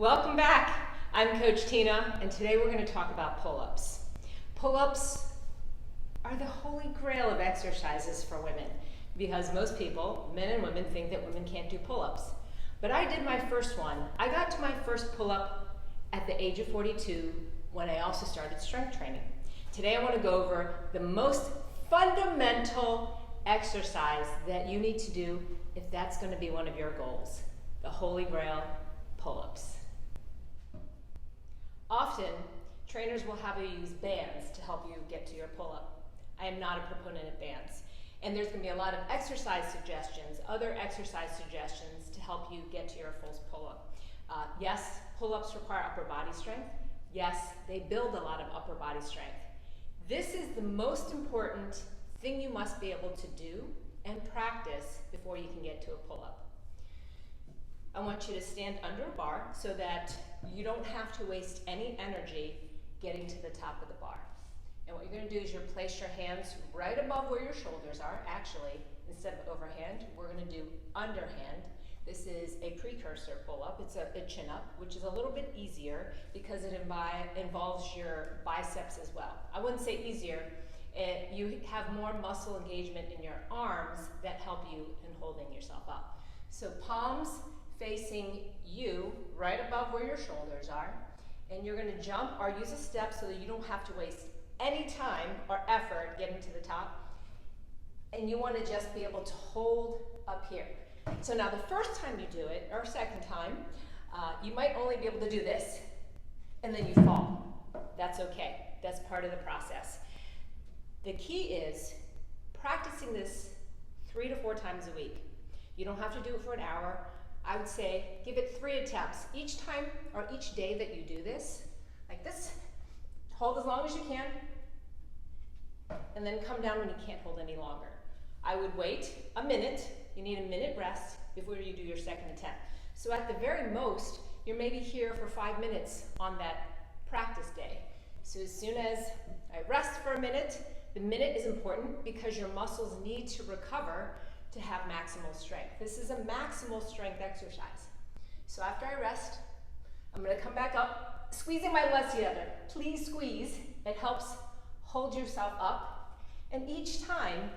Welcome back. I'm Coach Tina, and today we're going to talk about pull-ups. Pull-ups are the holy grail of exercises for women because most people, men and women, think that women can't do pull-ups. But I did my first one. I got to my first pull-up at the age of 42 when I also started strength training. Today I want to go over the most fundamental exercise that you need to do if that's going to be one of your goals, the holy grail, pull-ups. Often, trainers will have you use bands to help you get to your pull-up. I am not a proponent of bands. And there's going to be a lot of exercise suggestions, other exercise suggestions to help you get to your full pull-up. Yes, pull-ups require upper body strength. Yes, they build a lot of upper body strength. This is the most important thing you must be able to do and practice before you can get to a pull-up. I want you to stand under a bar so that you don't have to waste any energy getting to the top of the bar. And what you're going to do is you're place your hands right above where your shoulders are. Actually, instead of overhand, we're going to do underhand. This is a precursor pull-up. It's a chin-up, which is a little bit easier because it involves your biceps as well. I wouldn't say easier. You have more muscle engagement in your arms that help you in holding yourself up. So palms facing you right above where your shoulders are, and you're going to jump or use a step so that you don't have to waste any time or effort getting to the top, and you want to just be able to hold up here. So now the first time you do it, or second time, you might only be able to do this, and then you fall. That's okay. That's part of the process. The key is practicing this 3 to 4 times a week. You don't have to do it for an hour. I would say give it 3 attempts. Each time or each day that you do this, like this, hold as long as you can, and then come down when you can't hold any longer. I would wait a minute. You need a minute rest before you do your second attempt. So at the very most, you're maybe here for 5 minutes on that practice day. So as soon as I rest for a minute, the minute is important because your muscles need to recover to have maximal strength. This is a maximal strength exercise. So after I rest, I'm going to come back up, squeezing my legs together. Please squeeze. It helps hold yourself up. And each time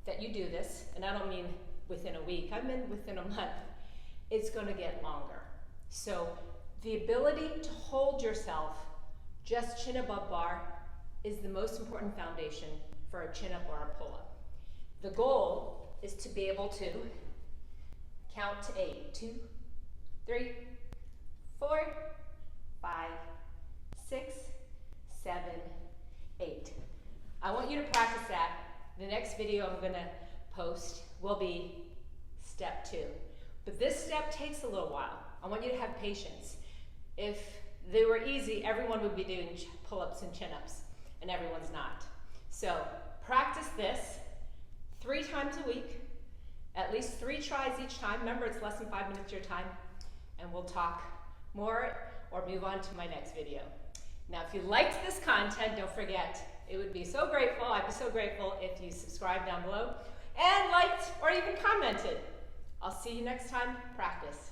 that you do this, and I don't mean within a week, I mean within a month, it's going to get longer. So the ability to hold yourself just chin above bar is the most important foundation for a chin up or a pull up. The goal is to be able to count to 8. 2, 3, 4, 5, 6, 7, 8. I want you to practice that. The next video I'm going to post will be step 2. But this step takes a little while. I want you to have patience. If they were easy, everyone would be doing pull-ups and chin-ups, and everyone's not. So practice this 3 times a week, at least 3 tries each time. Remember, it's less than 5 minutes your time, and we'll talk more or move on to my next video. Now, if you liked this content, don't forget, I'd be so grateful if you subscribe down below and liked or even commented. I'll see you next time. Practice.